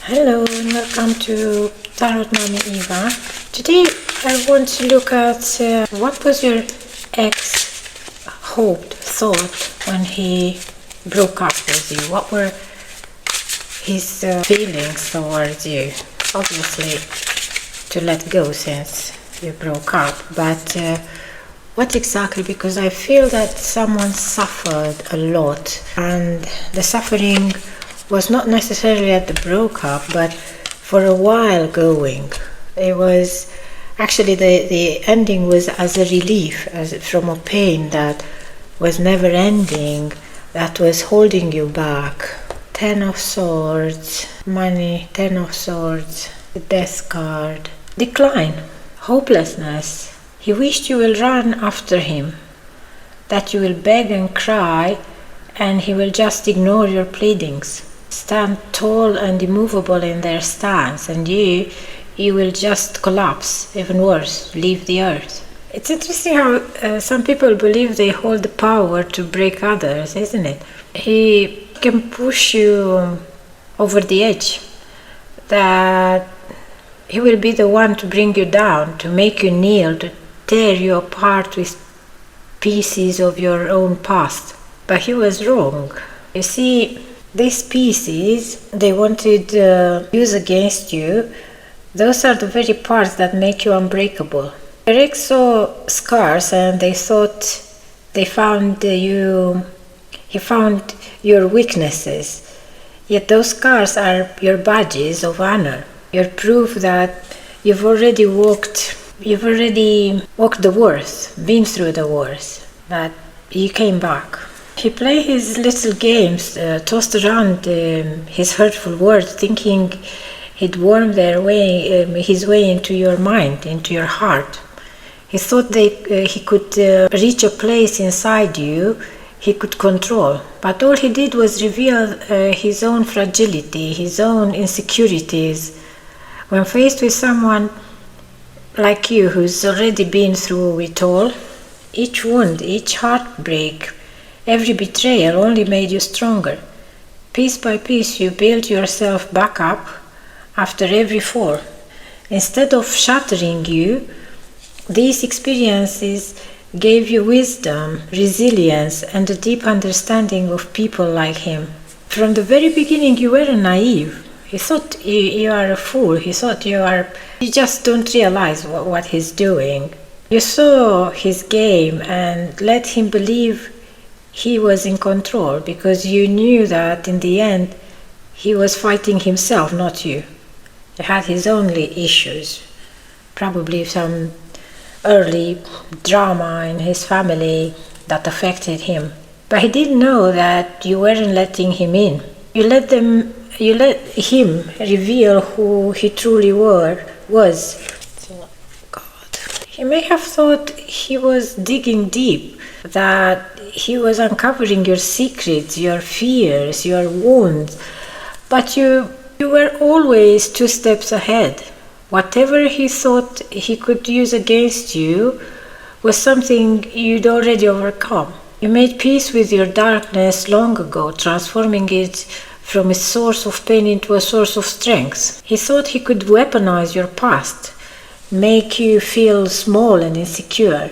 Hello and welcome to Tarot Mommy Eva. Today I want to look at what was your ex thought when he broke up with you. What were his feelings towards you? Obviously to let go since you broke up, but what exactly? Because I feel that someone suffered a lot, and the suffering was not necessarily at the breakup, but for a while going. It was actually the ending was as a relief, as from a pain that was never ending, that was holding you back. 10 of Swords, money, 10 of Swords, the Death card, decline, hopelessness. He wished you will run after him, that you will beg and cry, and he will just ignore your pleadings. Stand tall and immovable in their stance, and you will just collapse, even worse, leave the earth. It's interesting how some people believe they hold the power to break others, isn't it? He can push you over the edge, that he will be the one to bring you down, to make you kneel, to tear you apart with pieces of your own past. But he was wrong. You see, these pieces they wanted to use against you, those are the very parts that make you unbreakable. Your ex saw scars and they thought he found your weaknesses. Yet those scars are your badges of honor, your proof that you've already walked the worst, been through the worst, that you came back. He played his little games, tossed around his hurtful words, thinking he'd worm his way into your mind, into your heart. He thought he could reach a place inside you he could control. But all he did was reveal his own fragility, his own insecurities. When faced with someone like you who's already been through it all, each wound, each heartbreak, every betrayal only made you stronger. Piece by piece you built yourself back up after every fall. Instead of shattering you, these experiences gave you wisdom, resilience, and a deep understanding of people like him. From the very beginning you weren't naive. He thought you are a fool. He thought you just don't realize what he's doing. You saw his game and let him believe he was in control, because you knew that in the end he was fighting himself, not you. He had his own issues, probably some early drama in his family that affected him. But he didn't know that you weren't letting him in. You let him reveal who he truly was. God. He may have thought he was digging deep, that he was uncovering your secrets, your fears, your wounds, but you were always 2 steps ahead. Whatever he thought he could use against you was something you'd already overcome. You made peace with your darkness long ago, transforming it from a source of pain into a source of strength. He thought he could weaponize your past, make you feel small and insecure,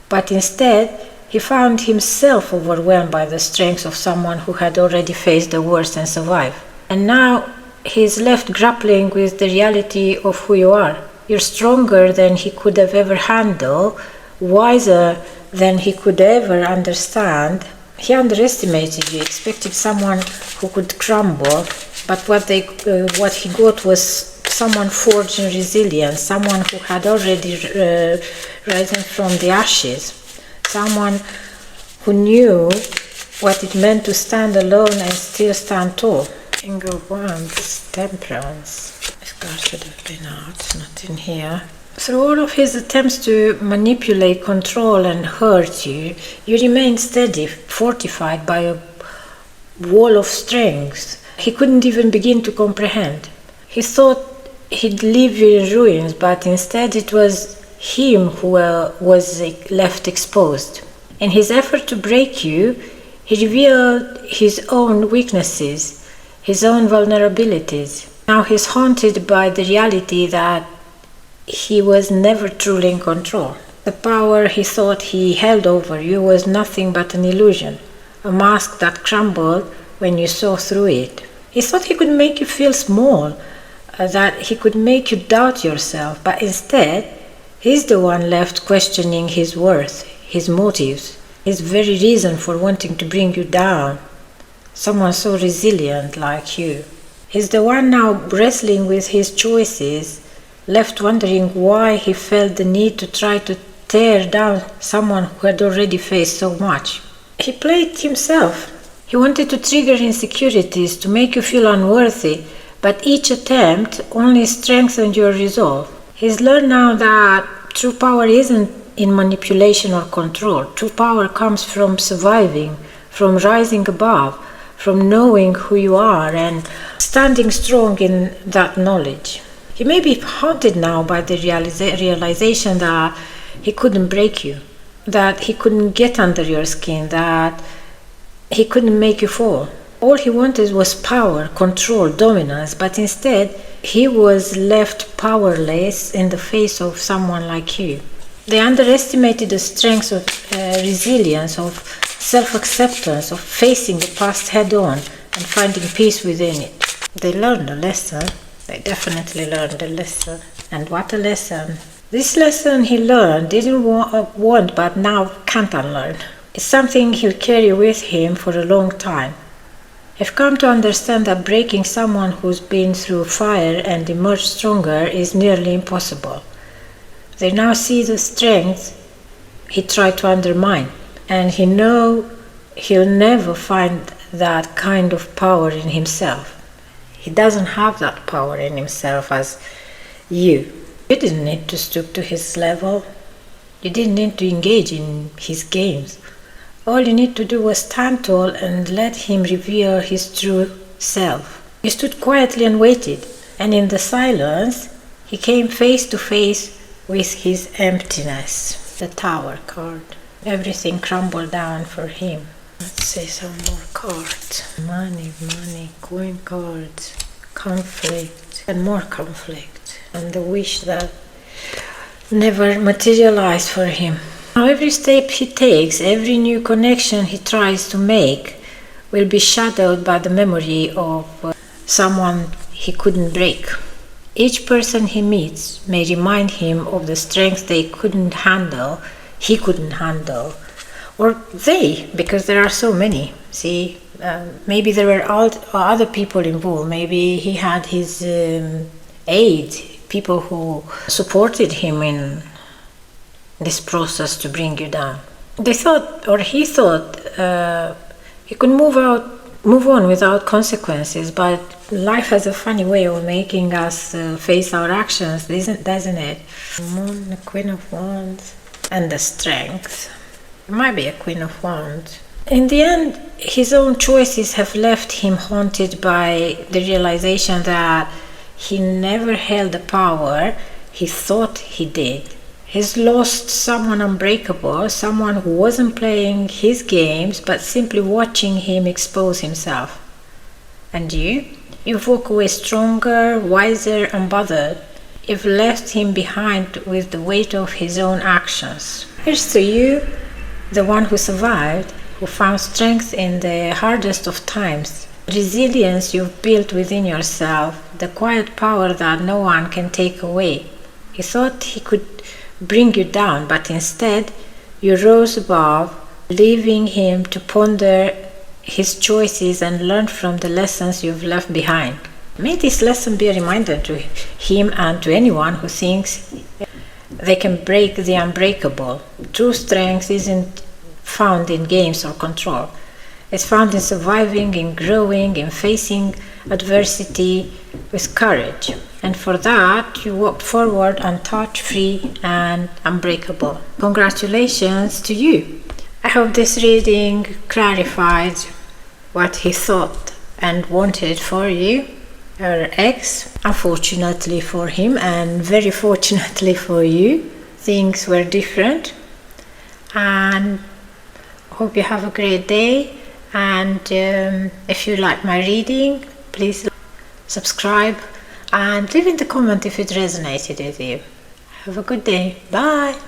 but instead he found himself overwhelmed by the strength of someone who had already faced the worst and survived. And now he's left grappling with the reality of who you are. You're stronger than he could have ever handled, wiser than he could ever understand. He underestimated you, expected someone who could crumble, but what he got was someone forged in resilience, someone who had already risen from the ashes. Someone who knew what it meant to stand alone and still stand tall. King of Wands, Temperance. This card should have been out, not in here. Through all of his attempts to manipulate, control, and hurt you, you remained steady, fortified by a wall of strength he couldn't even begin to comprehend. He thought he'd leave you in ruins, but instead it was him who was left exposed. In his effort to break you, he revealed his own weaknesses, his own vulnerabilities. Now he's haunted by the reality that he was never truly in control. The power he thought he held over you was nothing but an illusion, a mask that crumbled when you saw through it. He thought he could make you feel small, that he could make you doubt yourself, but instead, he's the one left questioning his worth, his motives, his very reason for wanting to bring you down. Someone so resilient like you. He's the one now wrestling with his choices, left wondering why he felt the need to try to tear down someone who had already faced so much. He played himself. He wanted to trigger insecurities, to make you feel unworthy, but each attempt only strengthened your resolve. He's learned now that true power isn't in manipulation or control. True power comes from surviving, from rising above, from knowing who you are and standing strong in that knowledge. He may be haunted now by the realization that he couldn't break you, that he couldn't get under your skin, that he couldn't make you fall. All he wanted was power, control, dominance, but instead he was left powerless in the face of someone like you. They underestimated the strength of resilience, of self-acceptance, of facing the past head-on and finding peace within it. They learned a lesson. They definitely learned a lesson. And what a lesson. This lesson he learned, didn't want but now can't unlearn. It's something he'll carry with him for a long time. I've come to understand that breaking someone who's been through fire and emerged stronger is nearly impossible. They now see the strength he tried to undermine, and he knows he'll never find that kind of power in himself. He doesn't have that power in himself as you. You didn't need to stoop to his level. You didn't need to engage in his games. All you need to do was stand tall and let him reveal his true self. You stood quietly and waited, and in the silence, he came face to face with his emptiness. The Tower card. Everything crumbled down for him. Let's see some more cards. Money, coin cards, conflict, and more conflict. And the wish that never materialized for him. Now every step he takes, every new connection he tries to make will be shadowed by the memory of someone he couldn't break. Each person he meets may remind him of the strength he couldn't handle, or they, because there are so many. See, maybe there were other people involved. Maybe he had his aid, people who supported him in this process to bring you down. He thought he could move on without consequences, but life has a funny way of making us face our actions, doesn't it? Moon, the Queen of Wands, and the Strength. It might be a Queen of Wands. In the end, his own choices have left him haunted by the realization that he never held the power he thought he did. He's lost someone unbreakable, someone who wasn't playing his games but simply watching him expose himself. And you walk away stronger, wiser, unbothered. You've left him behind with the weight of his own actions. Here's to you, the one who survived, who found strength in the hardest of times, resilience you've built within yourself, the quiet power that no one can take away. He thought he could bring you down, but instead you rose above, leaving him to ponder his choices and learn from the lessons you've left behind. May this lesson be a reminder to him and to anyone who thinks they can break the unbreakable. True strength isn't found in games or control. It's found in surviving, in growing, in facing adversity with courage. And for that, you walked forward untouched, free, and unbreakable. Congratulations to you. I hope this reading clarified what he thought and wanted for you. Your ex, unfortunately for him and very fortunately for you, things were different. And I hope you have a great day. And if you like my reading, please subscribe and leave in the comment if it resonated with you. Have a good day. Bye.